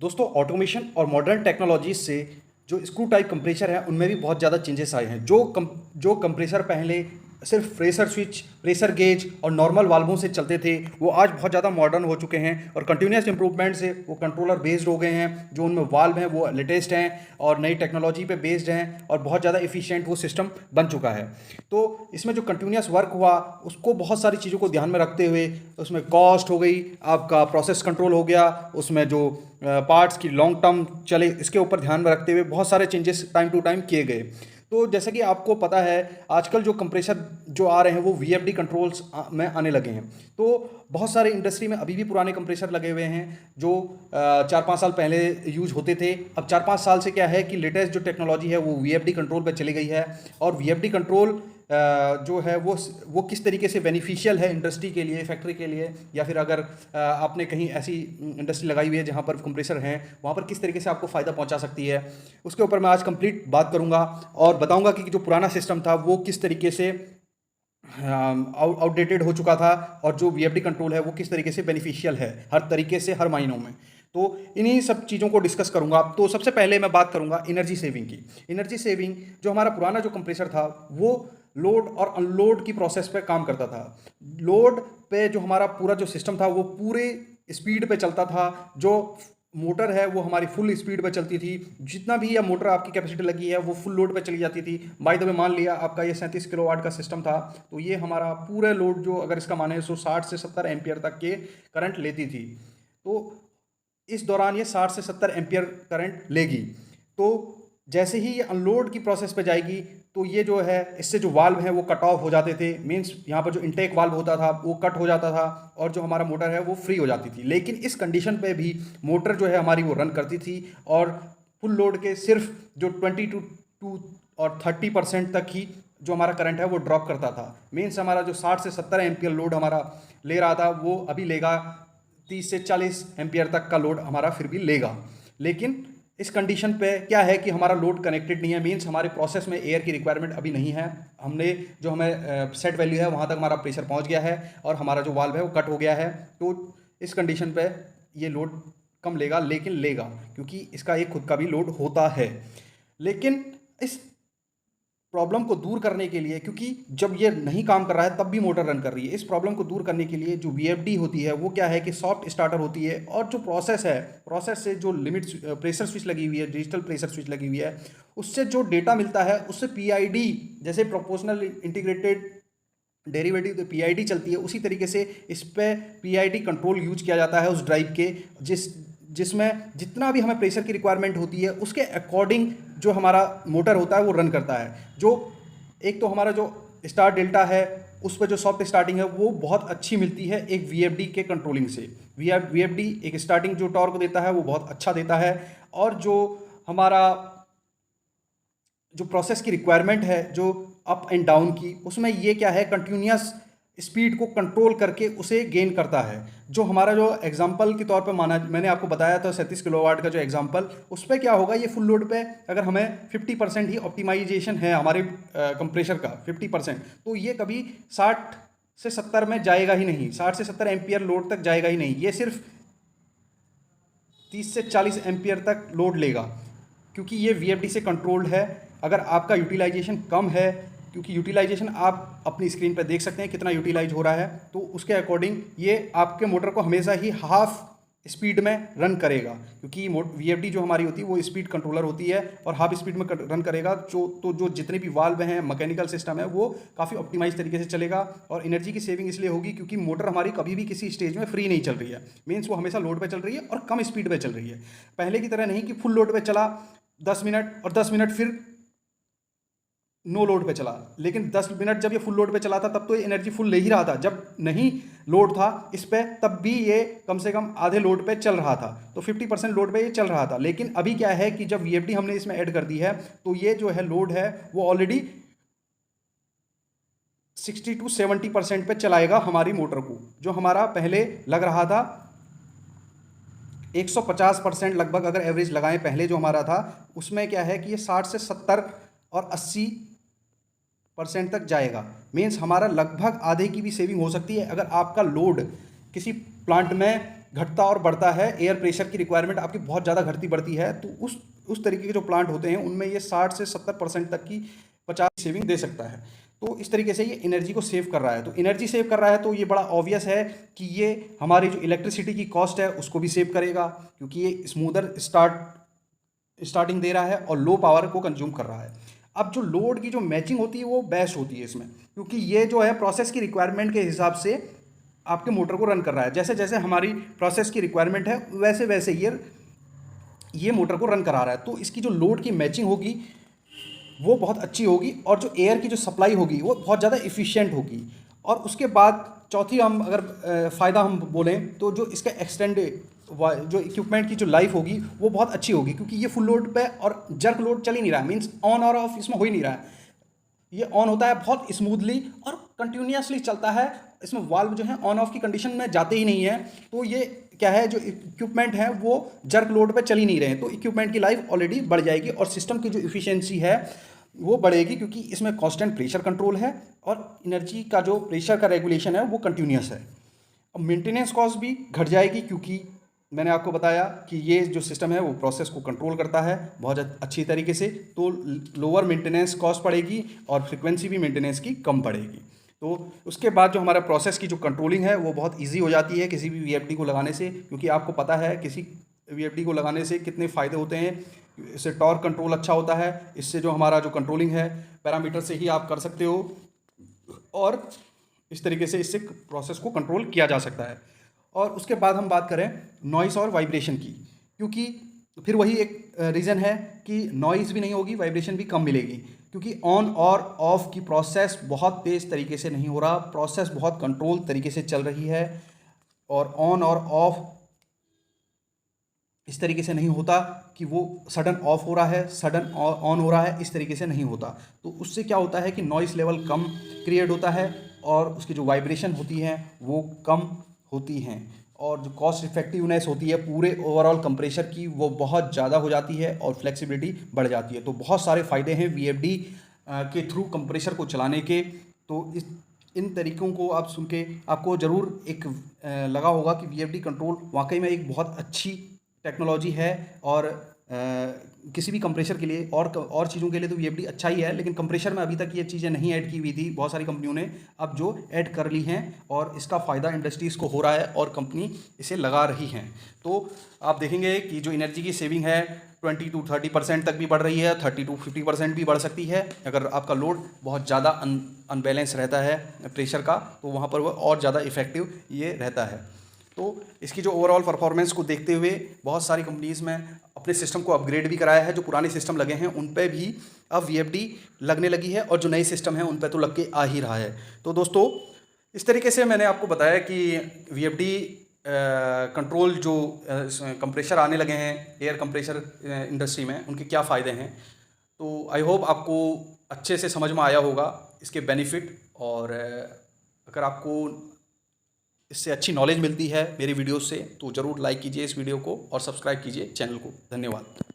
दोस्तों ऑटोमेशन और modern technologies से जो स्क्रू टाइप कंप्रेसर है उनमें भी बहुत ज़्यादा चेंजेस आए हैं। जो कंप्रेसर पहले सिर्फ प्रेशर स्विच, प्रेशर गेज और नॉर्मल वाल्वों से चलते थे, वो आज बहुत ज़्यादा मॉडर्न हो चुके हैं और कंटिन्यूस इंप्रूवमेंट से वो कंट्रोलर बेस्ड हो गए हैं। जो उनमें वाल्व हैं वो लेटेस्ट हैं और नई टेक्नोलॉजी पे बेस्ड हैं और बहुत ज़्यादा एफिशिएंट वो सिस्टम बन चुका है। तो इसमें जो कंटिन्यूस वर्क हुआ उसको बहुत सारी चीज़ों को ध्यान में रखते हुए उसमें कॉस्ट हो गई, आपका प्रोसेस कंट्रोल हो गया, उसमें जो पार्ट्स की लॉन्ग टर्म चले इसके ऊपर ध्यान में रखते हुए बहुत सारे चेंजेस टाइम टू टाइम किए गए। तो जैसा कि आपको पता है आजकल जो कंप्रेसर जो आ रहे हैं वो वीएफडी कंट्रोल्स में आने लगे हैं। तो बहुत सारे इंडस्ट्री में अभी भी पुराने कंप्रेसर लगे हुए हैं जो 4-5 साल पहले यूज होते थे। अब 4-5 साल से क्या है कि लेटेस्ट जो टेक्नोलॉजी है वो वीएफडी कंट्रोल पे चली गई है और वीएफडी कंट्रोल जो है वो किस तरीके से बेनिफिशियल है इंडस्ट्री के लिए, फैक्ट्री के लिए, या फिर अगर आपने कहीं ऐसी इंडस्ट्री लगाई हुई है जहाँ पर कंप्रेसर हैं वहाँ पर किस तरीके से आपको फ़ायदा पहुँचा सकती है, उसके ऊपर मैं आज कंप्लीट बात करूँगा और बताऊँगा कि जो पुराना सिस्टम था वो किस तरीके से आउटडेटेड हो चुका था और जो वीएफडी कंट्रोल है वो किस तरीके से बेनिफिशियल है हर तरीके से, हर मायनों में। तो इन्हीं सब चीज़ों को डिस्कस करूंगा। तो सबसे पहले मैं बात करूंगा एनर्जी सेविंग की। एनर्जी सेविंग, जो हमारा पुराना जो कंप्रेसर था वो लोड और अनलोड की प्रोसेस पे काम करता था। लोड पे जो हमारा पूरा जो सिस्टम था वो पूरे स्पीड पे चलता था। जो मोटर है वो हमारी फुल स्पीड पे चलती थी। जितना भी यह मोटर आपकी कैपेसिटी लगी है वो फुल लोड पे चली जाती थी। बाय द वे मान लिया आपका ये 37 किलोवाट का सिस्टम था तो ये हमारा पूरे लोड जो अगर इसका माने 60 से 70 एम्पियर तक के करंट लेती थी। तो इस दौरान ये 60 से 70 एम्पियर करंट लेगी। तो जैसे ही ये अनलोड की प्रोसेस पे जाएगी तो ये जो है इससे जो वाल्व हैं वो कट ऑफ हो जाते थे। मींस यहाँ पर जो इनटेक वाल्व होता था वो कट हो जाता था और जो हमारा मोटर है वो फ्री हो जाती थी। लेकिन इस कंडीशन पे भी मोटर जो है हमारी वो रन करती थी और फुल लोड के सिर्फ जो 22 और 30% तक ही जो हमारा करंट है वो ड्रॉप करता था। मीन्स हमारा जो 60 से 70 एम्पियर लोड हमारा ले रहा था वो अभी लेगा 30 से 40 एम्पियर तक का लोड हमारा फिर भी लेगा। लेकिन इस कंडीशन पे क्या है कि हमारा लोड कनेक्टेड नहीं है। मीन्स हमारे प्रोसेस में एयर की रिक्वायरमेंट अभी नहीं है। हमने जो हमें सेट वैल्यू है वहाँ तक हमारा प्रेशर पहुँच गया है और हमारा जो वाल्व है वो कट हो गया है। तो इस कंडीशन पे ये लोड कम लेगा, लेकिन लेगा क्योंकि इसका एक खुद का भी लोड होता है। लेकिन इस प्रॉब्लम को दूर करने के लिए, क्योंकि जब ये नहीं काम कर रहा है तब भी मोटर रन कर रही है, इस प्रॉब्लम को दूर करने के लिए जो वीएफडी होती है वो क्या है कि सॉफ्ट स्टार्टर होती है। और जो प्रोसेस है, प्रोसेस से जो लिमिट प्रेशर स्विच लगी हुई है, डिजिटल प्रेशर स्विच लगी हुई है, उससे जो डेटा मिलता है उससे पीआईडी, जैसे प्रोपोर्शनल इंटीग्रेटेड डेरिवेटिव पीआईडी चलती है, उसी तरीके से इस पे पीआईडी कंट्रोल यूज किया जाता है उस ड्राइव के, जिसमें जितना भी हमें प्रेशर की रिक्वायरमेंट होती है उसके अकॉर्डिंग जो हमारा मोटर होता है वो रन करता है। जो एक तो हमारा जो स्टार डेल्टा है उस पर जो सॉफ्ट स्टार्टिंग है वो बहुत अच्छी मिलती है एक वीएफडी के कंट्रोलिंग से। वीएफडी एक स्टार्टिंग जो टॉर्क देता है वो बहुत अच्छा देता है। और जो हमारा जो प्रोसेस की रिक्वायरमेंट है जो अप एंड डाउन की, उसमें ये क्या है कंटिन्यूस स्पीड को कंट्रोल करके उसे गेन करता है। जो हमारा जो एग्जांपल के तौर पे माना, मैंने आपको बताया था 37 किलोवाट का जो एग्जांपल, उस पर क्या होगा ये फुल लोड पे अगर हमें 50% ही ऑप्टिमाइजेशन है हमारे कंप्रेशर का 50%, तो ये कभी 60 से 70 में जाएगा ही नहीं, 60 से 70 एम्पियर लोड तक जाएगा ही नहीं। ये सिर्फ 30 से 40 एम्पियर तक लोड लेगा क्योंकि ये वीएफडी से कंट्रोल्ड है। अगर आपका यूटिलाइजेशन कम है, क्योंकि यूटिलाइजेशन आप अपनी स्क्रीन पर देख सकते हैं कितना यूटिलाइज हो रहा है, तो उसके अकॉर्डिंग ये आपके मोटर को हमेशा ही हाफ स्पीड में रन करेगा। क्योंकि वीएफडी जो हमारी होती है वो स्पीड कंट्रोलर होती है और हाफ स्पीड में रन करेगा। जो जितने भी वाल्व हैं, मैकेनिकल सिस्टम है, वो काफ़ी ऑप्टिमाइज तरीके से चलेगा। और एनर्जी की सेविंग इसलिए होगी क्योंकि मोटर हमारी कभी भी किसी स्टेज में फ्री नहीं चल रही है। मीन्स वो हमेशा लोड पे चल रही है और कम स्पीड पे चल रही है। पहले की तरह नहीं कि फुल लोड पे चला 10 मिनट और 10 मिनट फिर नो लोड पे चला। लेकिन 10 मिनट जब ये फुल लोड पे चला था तब तो ये एनर्जी फुल ले ही रहा था। जब नहीं लोड था इस पे तब भी ये कम से कम आधे लोड पे चल रहा था, तो 50% लोड पे ये चल रहा था। लेकिन अभी क्या है कि जब वीएफडी हमने इसमें ऐड कर दी है तो ये जो है लोड है वो ऑलरेडी 60 to 70% पे चलाएगा हमारी मोटर को। जो हमारा पहले लग रहा था 150% लगभग अगर एवरेज लगाएं पहले जो हमारा था, उसमें क्या है कि ये 60 से 70 और 80% तक जाएगा। मीन्स हमारा लगभग आधे की भी सेविंग हो सकती है अगर आपका लोड किसी प्लांट में घटता और बढ़ता है, एयर प्रेशर की रिक्वायरमेंट आपकी बहुत ज़्यादा घटती बढ़ती है, तो उस तरीके के जो प्लांट होते हैं उनमें ये 60 से 70% तक की 50 सेविंग दे सकता है। तो इस तरीके से ये एनर्जी को सेव कर रहा है। तो एनर्जी सेव कर रहा है तो ये बड़ा ऑब्वियस है कि ये हमारी जो इलेक्ट्रिसिटी की कॉस्ट है उसको भी सेव करेगा, क्योंकि ये स्मूदर स्टार्टिंग दे रहा है और लो पावर को कंज्यूम कर रहा है। अब जो लोड की जो मैचिंग होती है वो बेस्ट होती है इसमें, क्योंकि ये जो है प्रोसेस की रिक्वायरमेंट के हिसाब से आपके मोटर को रन कर रहा है। जैसे जैसे हमारी प्रोसेस की रिक्वायरमेंट है वैसे वैसे ये मोटर को रन करा रहा है। तो इसकी जो लोड की मैचिंग होगी वो बहुत अच्छी होगी, और जो एयर की जो सप्लाई होगी वो बहुत ज़्यादा इफ़िशियंट होगी। और उसके बाद चौथी हम अगर फ़ायदा हम बोलें तो जो इसका एक्सटेंडेड जो इक्विपमेंट की जो लाइफ होगी वो बहुत अच्छी होगी, क्योंकि ये फुल लोड पे और जर्क लोड चल ही नहीं रहा है, मीन्स ऑन और ऑफ इसमें हो ही नहीं रहा है। ये ऑन होता है बहुत स्मूथली और कंटिन्यूसली चलता है, इसमें वाल्व जो है ऑन ऑफ की कंडीशन में जाते ही नहीं है। तो ये क्या है, जो इक्विपमेंट है वो जर्क लोड पे चल ही नहीं रहे हैं, तो इक्विपमेंट की लाइफ ऑलरेडी बढ़ जाएगी और सिस्टम की जो इफिशियंसी है वो बढ़ेगी, क्योंकि इसमें कांस्टेंट प्रेशर कंट्रोल है और एनर्जी का जो प्रेशर का रेगुलेशन है वो कंटिन्यूस है। अब मेंटेनेंस कॉस्ट भी घट जाएगी, क्योंकि मैंने आपको बताया कि ये जो सिस्टम है वो प्रोसेस को कंट्रोल करता है बहुत अच्छी तरीके से, तो लोअर मेंटेनेंस कॉस्ट पड़ेगी और फ्रीक्वेंसी भी मेंटेनेंस की कम पड़ेगी। तो उसके बाद जो हमारा प्रोसेस की जो कंट्रोलिंग है वो बहुत इजी हो जाती है किसी भी वीएफडी को लगाने से, क्योंकि आपको पता है किसी वीएफडी को लगाने से कितने फ़ायदे होते हैं। इससे टॉर्क कंट्रोल अच्छा होता है, इससे जो हमारा जो कंट्रोलिंग है पैरामीटर से ही आप कर सकते हो, और इस तरीके से इससे प्रोसेस को कंट्रोल किया जा सकता है। और उसके बाद हम बात करें नॉइस और वाइब्रेशन की, क्योंकि फिर वही एक रीज़न है कि नॉइज़ भी नहीं होगी, वाइब्रेशन भी कम मिलेगी, क्योंकि ऑन और ऑफ की प्रोसेस बहुत तेज़ तरीके से नहीं हो रहा, प्रोसेस बहुत कंट्रोल तरीके से चल रही है। और ऑन और ऑफ इस तरीके से नहीं होता कि वो सडन ऑफ हो रहा है सडन ऑन हो रहा है, इस तरीके से नहीं होता। तो उससे क्या होता है कि नॉइस लेवल कम क्रिएट होता है और उसकी जो वाइब्रेशन होती है वो कम होती हैं, और जो कॉस्ट इफेक्टिवनेस होती है पूरे ओवरऑल कंप्रेसर की वो बहुत ज़्यादा हो जाती है और फ्लेक्सिबिलिटी बढ़ जाती है। तो बहुत सारे फ़ायदे हैं वीएफडी के थ्रू कंप्रेसर को चलाने के। तो इन तरीक़ों को आप सुन के आपको ज़रूर एक लगा होगा कि वीएफडी कंट्रोल वाकई में एक बहुत अच्छी टेक्नोलॉजी है, और किसी भी कंप्रेसर के लिए और चीज़ों के लिए तो वीएफडी अच्छा ही है, लेकिन कंप्रेसर में अभी तक ये चीज़ें नहीं ऐड की हुई थी। बहुत सारी कंपनियों ने अब जो ऐड कर ली हैं और इसका फ़ायदा इंडस्ट्रीज़ को हो रहा है और कंपनी इसे लगा रही हैं। तो आप देखेंगे कि जो एनर्जी की सेविंग है 20 to 30% तक भी बढ़ रही है, 30 to 50% भी बढ़ सकती है। अगर आपका लोड बहुत ज़्यादा अनबैलेंस रहता है प्रेशर का, तो वहाँ पर वह और ज़्यादा इफ़ेक्टिव ये रहता है। तो इसकी जो ओवरऑल परफॉर्मेंस को देखते हुए बहुत सारी कंपनीज़ में अपने सिस्टम को अपग्रेड भी कराया है। जो पुराने सिस्टम लगे हैं उन पे भी अब वीएफडी लगने लगी है, और जो नए सिस्टम हैं उन पे तो लग के आ ही रहा है। तो दोस्तों, इस तरीके से मैंने आपको बताया कि वीएफडी कंट्रोल जो कंप्रेसर आने लगे हैं एयर कंप्रेसर इंडस्ट्री में, उनके क्या फ़ायदे हैं। तो आई होप आपको अच्छे से समझ में आया होगा इसके बेनिफिट, और अगर आपको इससे अच्छी नॉलेज मिलती है मेरी वीडियो से तो ज़रूर लाइक कीजिए इस वीडियो को और सब्सक्राइब कीजिए चैनल को। धन्यवाद।